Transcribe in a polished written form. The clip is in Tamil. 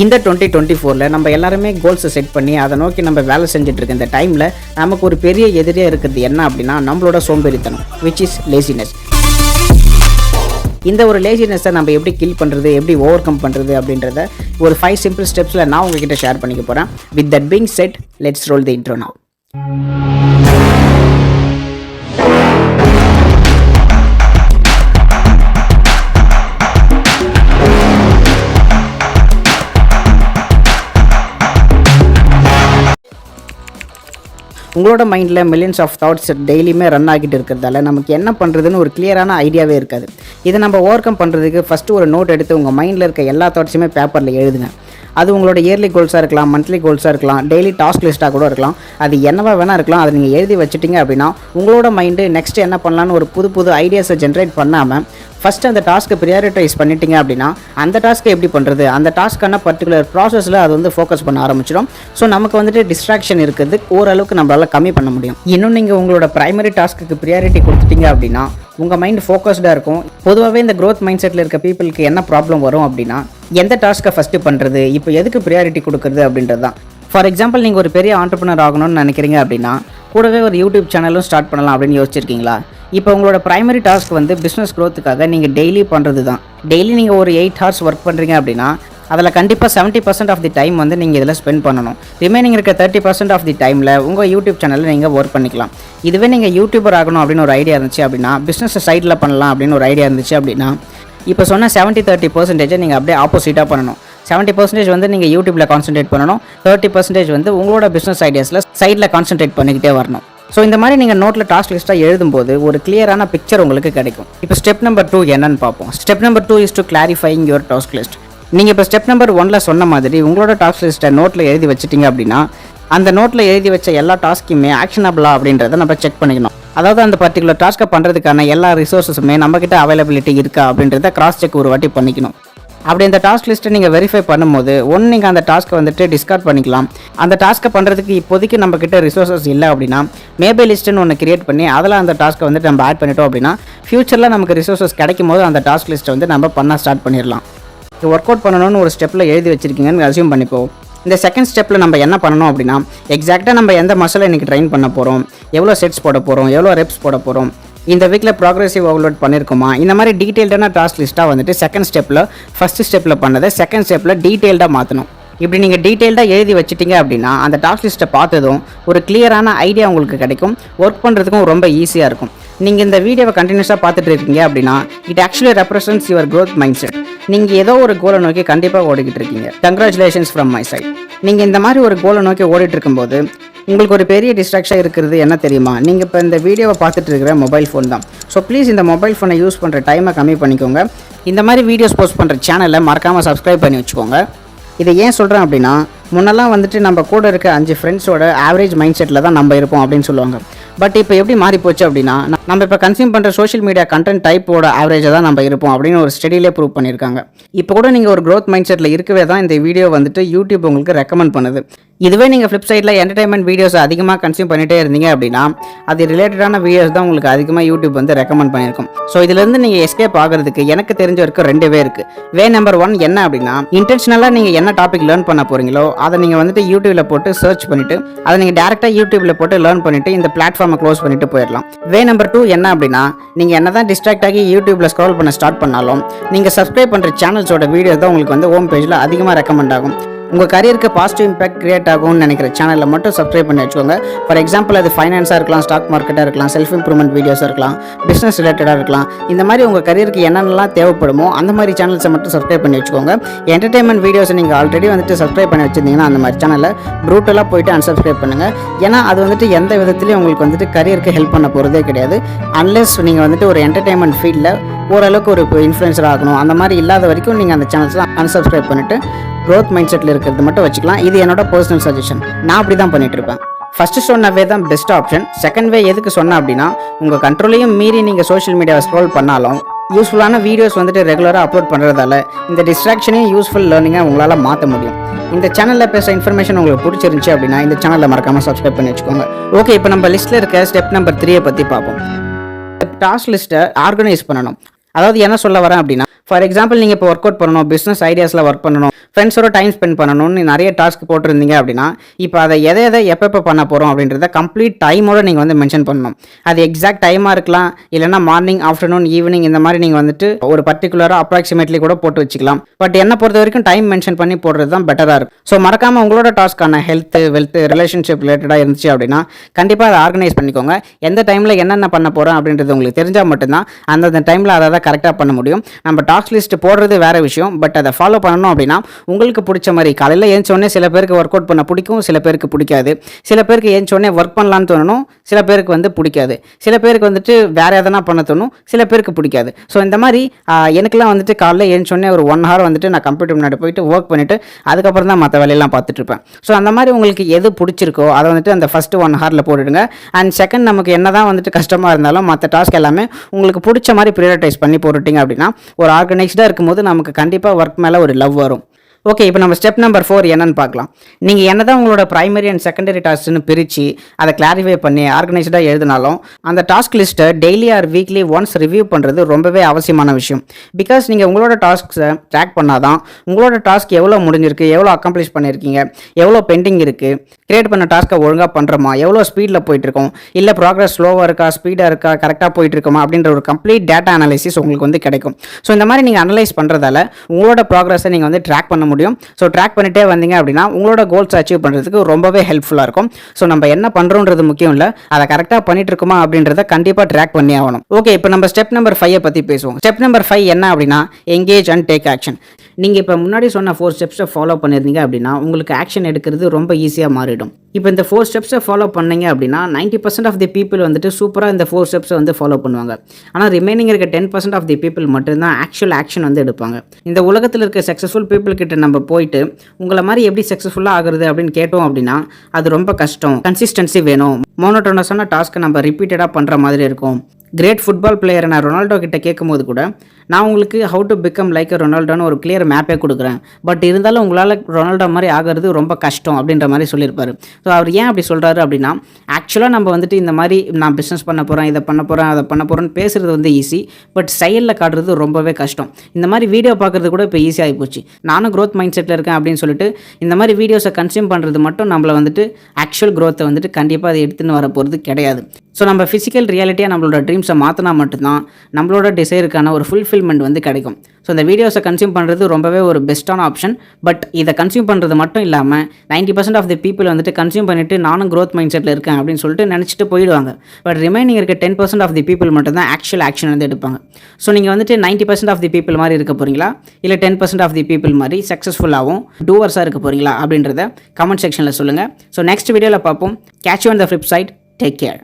இந்த 2024ல நம்ம எல்லாருமே கோல்ஸை செட் பண்ணி அதை நோக்கி நம்ம வேலை செஞ்சுட்டு இருக்க இந்த டைமில் நமக்கு ஒரு பெரிய எதிரியாக இருக்குது என்ன அப்படின்னா நம்மளோட சோம்பேறித்தனம், விச் இஸ் லேசினஸ். இந்த ஒரு லேசினஸை நம்ம எப்படி கில் பண்ணுறது, எப்படி ஓவர் கம் பண்ணுறது அப்படின்றத ஒரு 5 சிம்பிள் ஸ்டெப்ஸில் நான் உங்ககிட்ட ஷேர் பண்ணிக்க போகிறேன். With that being said, let's role the intro now. உங்களோட மைண்டில் மில்லியன்ஸ் ஆஃப் தாட்ஸ் டெய்லியுமே ரன் ஆகிட்டு இருக்கிறதால நமக்கு என்ன பண்ணுறதுன்னு ஒரு கிளியரான ஐடியாவே இருக்காது. இதை நம்ம ஓவர் கம் பண்ணுறதுக்கு ஃபஸ்ட்டு ஒரு நோட் எடுத்து உங்கள் மைண்டில் இருக்க எல்லா தாட்ஸுமே பேப்பரில் எழுதுங்க. அது உங்களோட இயர்லி கோல்ஸாக இருக்கலாம், மந்த்லி கோல்ஸாக இருக்கலாம், டெய்லி டாஸ்க் லிஸ்ட்டாக கூட இருக்கலாம். அது என்னவா வேணா இருக்கலாம். அதை நீங்கள் எழுதி வச்சுட்டிங்க அப்படின்னா உங்களோட மைண்டு நெக்ஸ்ட் என்ன பண்ணலான்னு ஒரு புது ஐடியாஸை ஜென்ரேட் பண்ணாமல் ஃபஸ்ட்டு அந்த டாஸ்க்கை ப்ரியாரிட்டைஸ் பண்ணிட்டீங்க அப்படின்னா அந்த டாஸ்க்கை எப்படி பண்ணுறது, அந்த டாஸ்க்கான பர்டிகுலர் ப்ராசஸில் அது வந்து ஃபோக்கஸ் பண்ண ஆரம்பிச்சிடும். ஸோ நமக்கு வந்துட்டு டிஸ்ட்ராக்ஷன் இருக்குது ஓரளவுக்கு நம்மளால் கம்மி பண்ண முடியும். இன்னும் நீங்கள் உங்களோட ப்ரைமரி டாஸ்க்கு ப்ரியாரிட்டி கொடுத்துட்டீங்க அப்படின்னா உங்கள் மைண்ட் ஃபோக்கஸ்டாக இருக்கும். பொதுவாகவே இந்த க்ரோத் மைண்ட் செட்டில் இருக்க பீப்புளுக்கு என்ன ப்ராப்ளம் வரும் அப்படின்னா எந்த டாஸ்க்கை ஃபஸ்ட்டு பண்ணுறது, இப்போ எதுக்கு ப்ரியாரிட்டி கொடுக்குறது அப்படின்றது தான். ஃபார் எக்ஸாம்பிள், நீங்கள் ஒரு பெரிய ஆண்டர்ப்ரனர் ஆகணும்னு நினைக்கிறீங்க அப்படின்னா கூடவே ஒரு யூடியூப் சேனலும் ஸ்டார்ட் பண்ணலாம் அப்படின்னு யோசிச்சிருக்கீங்களா? இப்போ உங்களோட ப்ரைமரி டாஸ்க் வந்து பிஸ்னஸ் க்ரோத்துக்காக நீங்கள் டெய்லி பண்ணுறது தான். டெய்லி நீங்கள் ஒரு 8 hours ஒர்க் பண்ணுறீங்க அப்படின்னா அதில் கண்டிப்பாக 70% ஆஃப் தி டைம் வந்து நீங்கள் இதில் ஸ்பெண்ட் பண்ணணும். ரிமைனிங் இருக்க 30% ஆஃப் தி டைமில் உங்கள் யூடியூப் சேனலில் நீங்கள் ஒர்க் பண்ணிக்கலாம். இதுவே நீங்கள் யூடியூபர் ஆகணும் அப்படின்னு ஒரு ஐடியா இருந்துச்சு அப்படின்னா, பிஸ்னஸை சைடில் பண்ணலாம் அப்படின்னு ஒரு ஐடியா இருந்துச்சு அப்படின்னா, இப்போ சொன்ன 70-30% நீங்கள் அப்படியே ஆப்போசிட்டாக பண்ணணும். 70% வந்து நீங்கள் யூடியூப்பில் கான்சன்ட்ரேட் பண்ணணும், 30% வந்து உங்களோட பிஸ்னஸ் ஐடியாஸில் சைடில் கான்சன்ட்ரேட் பண்ணிக்கிட்டே வரணும். ஸோ இந்த மாதிரி நீங்கள் நோட்டில் டாஸ்க் லிஸ்ட்டாக எழுதும்போது ஒரு கிளியரான பிக்சர் உங்களுக்கு கிடைக்கும். இப்போ ஸ்டெப் நம்பர் 2 என்னன்னு பார்ப்போம். Step number 2 is to clarifying your task list. நீங்கள் இப்போ ஸ்டெப் நம்பர் 1ல் சொன்ன மாதிரி உங்களோட டாஸ்க் லிஸ்ட்டை நோட்டில் எழுதி வச்சிட்டிங்க அப்படின்னா அந்த நோட்டில் எழுதி வச்ச எல்லா டாஸ்க்குமே ஆக்ஷனபிளா அப்படின்றத நம்ம செக் பண்ணிக்கணும். அதாவது அந்த பர்டிகுலர் டாஸ்க்கை பண்ணுறதுக்கான எல்லா ரிசோர்ஸஸுமே நம்மக்கிட்ட அவைலபிலிட்டி இருக்கா அப்படின்றத கிராஸ் செக் ஒரு வாட்டி பண்ணிக்கணும். அப்படி அந்த டாஸ்க் லிஸ்ட்டை நீங்கள் வெரிஃபை பண்ணும்போது நீங்கள் அந்த டாஸ்க்கை வந்துட்டு டிஸ்கார்ட் பண்ணிக்கலாம். அந்த டாஸ்க்கை பண்ணுறதுக்கு இப்போதைக்கு நம்மக்கிட்ட ரிசோர்ஸஸ் இல்லை அப்படின்னா மேபே லிஸ்ட்டுன்னு ஒன்று கிரியேட் பண்ணி அதில் அந்த டாஸ்க்கை வந்துட்டு நம்ம ஆட் பண்ணிட்டோம் அப்படின்னா ஃபியூச்சரில் நமக்கு ரிசோர்ஸஸ் கிடைக்கும் போது அந்த டாஸ்க் லிஸ்ட்டை வந்து நம்ம பண்ண ஸ்டார்ட் பண்ணிடலாம். ஒர்க் அவுட் பண்ணணும்னு ஒரு ஸ்டெப்பில் எழுதி வச்சிருக்கீங்கன்னு அசியூம் பண்ணிப்போம். இந்த செகண்ட் ஸ்டெப்பில் நம்ம என்ன பண்ணணும் அப்படின்னா எக்ஸாக்டாக நம்ம எந்த மசிலை இன்றைக்கி ட்ரெயின் பண்ண போகிறோம், எவ்வளோ செட்ஸ் போட போகிறோம், எவ்வளோ ரெப்ஸ் போட போகிறோம், இந்த வீக்கில் ப்ராக்ரெசிவ் ஓவர்லோட் பண்ணியிருக்குமா, இந்த மாதிரி டீட்டெயில்டான டாஸ்க் லிஸ்ட்டாக வந்துட்டு செகண்ட் ஸ்டெப்பில் ஃபஸ்ட் ஸ்டெப்பில் பண்ணதை செகண்ட் ஸ்டெப்பில் டீட்டெயில்டாக மாற்றணும். இப்படி நீங்கள் டீட்டெயில்டாக எழுதி வச்சிட்டிங்க அப்படின்னா அந்த டாஸ்க் லிஸ்ட்டை பார்த்ததும் ஒரு கிளியரான ஐடியா உங்களுக்கு கிடைக்கும். ஒர்க் பண்ணுறதுக்கும் ரொம்ப ஈஸியாக இருக்கும். நீங்கள் இந்த வீடியோவை கண்டினியூஸாக பார்த்துட்டு இருக்கீங்க அப்படின்னா it actually represents your growth mindset. நீங்கள் ஏதோ ஒரு கோலை நோக்கி கண்டிப்பாக ஓடிக்கிட்டு இருக்கீங்க. Congratulations from my side. நீங்கள் இந்த மாதிரி ஒரு கோலை நோக்கி ஓடிட்டு இருக்கும்போது உங்களுக்கு ஒரு பெரிய டிஸ்ட்ராக்ஷன் இருக்கிறது என்ன தெரியுமா? நீங்கள் இப்போ இந்த வீடியோவை பார்த்துட்டு இருக்கிற மொபைல் ஃபோன் தான். ஸோ ப்ளீஸ் இந்த மொபைல் ஃபோனை யூஸ் பண்ணுற டைமை கம்மி பண்ணிக்கோங்க. இந்த மாதிரி வீடியோஸ் போஸ்ட் பண்ணுற சேனலை மறக்காமல் சப்ஸ்கிரைப் பண்ணி வச்சுக்கோங்க. இதை ஏன் சொல்கிறேன் அப்படின்னா முன்னெல்லாம் வந்துட்டு நம்ம கூட இருக்க 5 ஃப்ரெண்ட்ஸோட ஆவரேஜ் மைண்ட் செட்டில் தான் நம்ம இருப்போம் அப்படின்னு சொல்லுவாங்க. பட் இப்போ எப்படி மாறி போச்சு அப்படின்னா நம்ம இப்போ கன்சியூம் பண்ணுற சோஷியல் மீடியா கண்டென்ட் டைப்போட ஆவரேஜாக தான் நம்ம இருப்போம் அப்படின்னு ஒரு ஸ்டடியிலே ப்ரூவ் பண்ணியிருக்காங்க. இப்போ கூட நீங்கள் ஒரு க்ரோத் மைண்ட் செட்டில் இருக்கவே தான் இந்த வீடியோ வந்துட்டு யூடியூப் உங்களுக்கு ரெக்கமெண்ட் பண்ணுது. இதுவே நீங்கள் ஃப்ளிப் சைடில் என்டர்டைன்மெண்ட் வீடியோஸ் அதிகமாக கன்சியூம் பண்ணிகிட்டே இருந்தீங்க அப்படின்னா அது ரிலேட்டடான வீடியோஸ் தான் உங்களுக்கு அதிகமாக யூடியூப் வந்து ரெக்கமெண்ட் பண்ணியிருக்கும். ஸோ இதுலேருந்து நீங்கள் எஸ்கேப் ஆகிறதுக்கு எனக்கு தெரிஞ்ச வரைக்கும் 2 வே இருக்குது. வே நம்பர் 1 என்ன அப்படின்னா இன்டென்ஷனலாக நீங்கள் என்ன டாபிக் லேர்ன் பண்ண போகிறீங்களோ அதை நீங்கள் வந்துட்டு யூடியூப்ல போட்டு சர்ச் பண்ணிவிட்டு அதை நீங்கள் டேரெக்டாக யூடியூப்ல போட்டு லேர்ன் பண்ணிவிட்டு இந்த பிளாட்ஃபார்மை க்ளோஸ் பண்ணிட்டு போயிடலாம். வே நம்பர் 2 என்ன அப்படின்னா நீங்கள் என்ன தான் டிஸ்ட்ராக்ட் ஆகி யூடியூப்ல ஸ்க்ரோல் பண்ண ஸ்டார்ட் பண்ணாலும் நீங்கள் சப்ஸ்கிரைப் பண்ணுற சேனல்ஸோட வீடியோஸ் தான் உங்களுக்கு வந்து ஹோம் பேஜில் அதிகமாக ரெக்கமெண்ட் ஆகும். உங்கள் கரியருக்கு பாசிட்டிவ் இம்பாக்ட் கிரியேட் ஆகும்னு நினைக்கிற சேனலில் மட்டும் சப்ஸ்கிரைப் பண்ணி வச்சுக்கோங்க. ஃபார் எக்ஸாம்பிள், அது ஃபைனான்ஸாக இருக்கலாம், ஸ்டாக் மார்க்கெட்டாக இருக்கலாம், செல்ஃப் இம்ப்ரூவ்மெண்ட் வீடியோஸாக இருக்கலாம், பிஸ்னஸ் ரிலேட்டடாக இருக்கலாம். இந்த மாதிரி உங்கள் கரியருக்கு என்னென்னலாம் தேவைப்படுமோ அந்த மாதிரி சேனல்ஸை மட்டும் சப்ஸ்கிரைப் பண்ணி வச்சுக்கோங்க. என்டர்டைன்மெண்ட் வீடியோஸை நீங்கள் ஆல்ரெடி வந்துட்டு சப்ஸ்கிரைப் பண்ணி வச்சுருந்தீங்கன்னா அந்த மாதிரி சேனலை ப்ரூட்டலாக போயிட்டு அன்சப்ஸ்கிரைப் பண்ணுங்கள். ஏன்னா அது வந்துட்டு எந்த விதத்துலையும் உங்களுக்கு வந்துட்டு கரியருக்கு ஹெல்ப் பண்ண போகிறதே கிடையாது. அன்லெஸ் நீங்கள் வந்துட்டு ஒரு என்டர்டைன்மெண்ட் ஃபீல்டில் ஓரளவுக்கு ஒரு இன்ஃப்ளூயன்சர் ஆகணும், அந்த மாதிரி இல்லாத வரைக்கும் நீங்கள் அந்த சேனல்ஸ்லாம் அன்சப்ஸ்கிரைப் பண்ணிவிட்டு க்ரோத் மைண்ட் செட்டில் இருக்கிறது மட்டும் வச்சுக்கலாம். இது என்னோட பர்சனல் சஜஷன். நான் அப்படி தான் பண்ணிட்டு இருப்பேன். ஃபஸ்ட்டு சொன்ன வே தான் பெஸ்ட் ஆப்ஷன். செகண்ட் வே எதுக்கு சொன்னேன் அப்படின்னா உங்கள் கண்ட்ரோலையும் மீறி நீங்கள் சோஷியல் மீடியாவை ஸ்க்ரோல் பண்ணாலும் யூஸ்ஃபுல்லான வீடியோஸ் வந்துட்டு ரெகுலராக அப்லோட் பண்ணுறதால இந்த டிஸ்ட்ராக்ஷனையும் யூஸ்ஃபுல் லேர்னிங்காக உங்களால் மாற்ற முடியும். இந்த சேனலில் பேச இன்ஃபர்மேஷன் உங்களுக்கு பிடிச்சிருந்துச்சி அப்படின்னா இந்த சேனலில் மறக்காமல் சப்ஸ்கிரைப் பண்ணி வச்சுக்கோங்க. ஓகே, இப்போ நம்ம லிஸ்ட்டில் இருக்க ஸ்டெப் நம்பர் 3 பற்றி பார்ப்போம். டாஸ்க் லிஸ்ட்டை ஆர்கனைஸ் பண்ணணும். அதாவது என்ன சொல்ல வரேன் அப்படின்னா ஃபார் எக்ஸாம்பிள் நீங்கள் இப்போ ஒர்க் அவுட் பண்ணணும், பிஸ்னஸ் ஐடியாஸில் ஒர்க் பண்ணணும், ஃப்ரெண்ட்ஸோட டைம் ஸ்பெண்ட் பண்ணணும்னு நிறைய டாஸ்க் போட்டிருந்தீங்க அப்படின்னா இப்போ அதை எதை எப்போ பண்ண போகிறோம் அப்படின்றத கம்ப்ளீட் டைமோட நீங்கள் வந்து மென்ஷன் பண்ணணும். அது எக்ஸாக்ட் டைமாக இருக்கலாம், இல்லைனா மார்னிங், ஆஃப்டர்நூன், ஈவினிங் இந்த மாதிரி நீங்கள் வந்துட்டு ஒரு பர்டிகுலராக அப்ராக்சிமேட்லி கூட போட்டு வச்சுக்கலாம். பட் என்ன பொறுத்த வரைக்கும் டைம் மென்ஷன் பண்ணி போடுறது தான் பெட்டராக இருக்கும். ஸோ மறக்காமல் உங்களோட டாஸ்க்கான ஹெல்த், வெல்த், ரிலேஷன்ஷிப் ரிலேட்டடாக இருந்துச்சு அப்படின்னா கண்டிப்பாக அதை ஆர்கனைஸ் பண்ணிக்கோங்க. எந்த டைமில் என்னென்ன பண்ண போகிறோம் அப்படின்றது உங்களுக்கு தெரிஞ்சால் மட்டும்தான் அந்தந்த டைமில் அதை கரெக்டாக பண்ண முடியும். நம்ம டாஸ்க் லிஸ்ட் போடுறது வேறு விஷயம், பட் அதை ஃபாலோ பண்ணணும் அப்படின்னா உங்களுக்கு பிடிச்ச மாதிரி காலையில் ஏஞ்சோடனே சில பேருக்கு ஒர்க் அவுட் பண்ண பிடிக்கும், சில பேருக்கு பிடிக்காது. சில பேருக்கு ஏஞ்சோடனே ஒர்க் பண்ணலான்னு தோணணும், சில பேருக்கு வந்து பிடிக்காது. சில பேருக்கு வந்துட்டு வேறு எதனா பண்ண தோணும், சில பேருக்கு பிடிக்காது. ஸோ இந்த மாதிரி எனக்குலாம் வந்துட்டு காலையில் ஏஞ்சோடனே ஒரு 1 hour வந்துட்டு நான் கம்ப்யூட்டர் முன்னாடி போயிட்டு ஒர்க் பண்ணிவிட்டு அதுக்கப்புறம் தான் மற்ற வேலையெல்லாம் பார்த்துட்டு இருப்பேன். ஸோ அந்த மாதிரி உங்களுக்கு எது பிடிச்சிருக்கோ அதை வந்துட்டு அந்த ஃபஸ்ட்டு 1 hour போட்டுடுங்க. அண்ட் செகண்ட், நமக்கு என்ன தான் வந்துட்டு கஷ்டமாக இருந்தாலும் மற்ற டாஸ்க் எல்லாமே உங்களுக்கு பிடிச்ச மாதிரி ப்ரியாரிட்டைஸ் பண்ணி போட்டுட்டிங்க அப்படின்னா ஒரு ஆர்கனைஸ்டாக இருக்கும்போது நமக்கு கண்டிப்பாக ஒர்க் மேலே ஒரு லவ் வரும். ஓகே, இப்போ நம்ம ஸ்டெப் நம்பர் 4 என்னன்னு பார்க்கலாம். நீங்கள் என்ன தான் உங்களோட ப்ரைமரி அண்ட் செகண்டரி டாஸ்க்னு பிரித்து அதை கிளாரிஃபை பண்ணி ஆர்கனைஸ்டாக எழுதினாலும் அந்த டாஸ்க் லிஸ்ட்டை daily R weekly once review பண்ணுறது ரொம்பவே அவசியமான விஷயம். பிகாஸ் நீங்கள் உங்களோட டாஸ்க்ஸை ட்ராக் பண்ணால் தான் உங்களோட டாஸ்க் எவ்வளோ முடிஞ்சிருக்கு, எவ்வளோ அக்கம்ப்ளிஷ் பண்ணியிருக்கீங்க, எவ்வளோ பெண்டிங் இருக்குது, கிரியேட் பண்ண டாஸ்க்கை ஒழுங்காக பண்ணுறோமா, எவ்வளோ ஸ்பீடில் போயிட்டுருக்கோம், இல்லை ப்ராக்ரஸ் ஸ்லோவாக இருக்கா, ஸ்பீடாக இருக்கா, கரெக்டாக போயிட்டுருக்கோமா அப்படின்ற ஒரு கம்ப்ளீட் டேட்டா அனாலிசிஸ் உங்களுக்கு வந்து கிடைக்கும். ஸோ இந்த மாதிரி நீங்கள் அனலைஸ் பண்ணுறதால உங்களோட ப்ராக்ரஸை நீங்கள் வந்து ட்ராக் பண்ண முடியும். ஸோ ட்ராக் பண்ணிட்டே வந்தீங்க அப்படின்னா உங்களோட கோல்ஸ் அச்சீவ் பண்ணுறதுக்கு ரொம்பவே ஹெல்ப்ஃபுல்லாக இருக்கும். ஸோ நம்ம என்ன பண்ணுறோன்றது முக்கியம் இல்லை, அதை கரெக்டாக பண்ணிட்டு இருக்கோமா அப்படின்றத கண்டிப்பாக ட்ராக் பண்ணி ஆகணும். ஓகே, இப்போ நம்ம ஸ்டெப் நம்பர் 5 பற்றி பேசுவோம். ஸ்டெப் நம்பர் 5 என்ன அப்படின்னா எங்கேஜ் அண்ட் டேக் ஆக்ஷன். நீங்கள் இப்போ முன்னாடி சொன்ன 4 ஸ்டெப்ஸை ஃபாலோ பண்ணியிருந்தீங்க அப்படின்னா உங்களுக்கு ஆக்ஷன் எடுக்கிறது ரொம்ப ஈஸியாக மாறிடும். இப்போ இந்த 4 ஸ்டெப்ஸை ஃபாலோ பண்ணீங்க அப்படின்னா 90% ஆஃப் தி பீப்புள் வந்துட்டு சூப்பராக இந்த 4 ஸ்டெப்ஸை வந்து ஃபாலோ பண்ணுவாங்க. ஆனால் ரிமைனிங் இருக்க 10% ஆஃப் தி பீப்புள் மட்டும்தான் ஆக்சுவல் ஆக்ஷன் வந்து எடுப்பாங்க. இந்த உலகத்தில் இருக்க சக்ஸஸ்ஃபுல் பீப்புள் கிட்ட நம்ம போயிட்டு உங்களை மாதிரி எப்படி சக்ஸஸ்ஃபுல்லாக ஆகுறது அப்படின்னு கேட்டோம் அப்படின்னா அது ரொம்ப கஷ்டம். கன்சிஸ்டன்சி வேணும். மோனோட்டோனஸான டாஸ்க்கை நம்ம ரிப்பீட்டடாக பண்ணுற மாதிரி இருக்கும். கிரேட் ஃபுட்பால் பிளேயரை நான் ரொனால்டோ கிட்ட கேட்கும்போது கூட நான் உங்களுக்கு ஹவு டு பிகம் லைக் ரொனால்டோன்னு ஒரு கிளியர் மேப்பே கொடுக்குறேன், பட் இருந்தாலும் உங்களால் ரொனால்டோ மாதிரி ஆகிறது ரொம்ப கஷ்டம் அப்படின்ற மாதிரி சொல்லியிருப்பாரு. ஸோ அவர் ஏன் அப்படி சொல்கிறாரு அப்படின்னா ஆக்சுவலாக நம்ம வந்துட்டு இந்த மாதிரி நான் பிஸ்னஸ் பண்ண போகிறேன், இதை பண்ண போகிறேன், அதை பண்ண போகிறேன்னு பேசுகிறது வந்து ஈஸி, பட் செயலில் காட்டுறது ரொம்பவே கஷ்டம். இந்த மாதிரி வீடியோ பார்க்குறது கூட இப்போ ஈஸியாகி போச்சு. நானும் க்ரோத் மைண்ட் செட்டில் இருக்கேன் அப்படின்னு சொல்லிட்டு இந்த மாதிரி வீடியோஸை கன்சியூம் பண்ணுறது மட்டும் நம்மளை வந்துட்டு ஆக்சுவல் க்ரோத்தை வந்துட்டு கண்டிப்பாக அதை எடுத்துன்னு வர போகிறது கிடையாது. ஸோ நம்ம ஃபிசிக்கல் ரியாலிட்டியாக நம்மளோட ட்ரீம்ஸை மாற்றினா மட்டும்தான் நம்மளோட டிசைருக்கான ஒரு ஃபுல்ஃபில்மெண்ட் வந்து கிடைக்கும். ஸோ இந்த வீடியோஸை கன்சியூம் பண்ணுறது ரொம்பவே ஒரு பெஸ்ட்டான ஆப்ஷன். பட் இதை கன்சியூம் பண்ணுறது மட்டும் இல்லாமல் 90% ஆஃப் தி பீப்புள் வந்துட்டு கன்சியூம் பண்ணிவிட்டு நானும் க்ரோத் மைண்ட் செட்டில் இருக்கேன் அப்படின்னு சொல்லிட்டு நினச்சிட்டு போயிடுவாங்க. பட் ரிமைனிங் இருக்க 10% ஆஃப் தி பீப்புள் மட்டும் தான் ஆக்சுவல் ஆக்ஷன் வந்து எடுப்பாங்க. ஸோ நீங்கள் வந்துட்டு 90% ஆஃப் தி பீப்புள் மாதிரி இருக்க போகிறீங்களா, இல்லை 10% ஆஃப் தி பீப்புள் மாதிரி சக்ஸஸ்ஃபுல்லாகவும் டூவர்ஸாக இருக்க போகிறீங்களா அப்படின்றத கமெண்ட் செக்ஷனில் சொல்லுங்கள். ஸோ நெக்ஸ்ட் வீடியோவில் பார்ப்போம். Catch you on the flip side. Take care.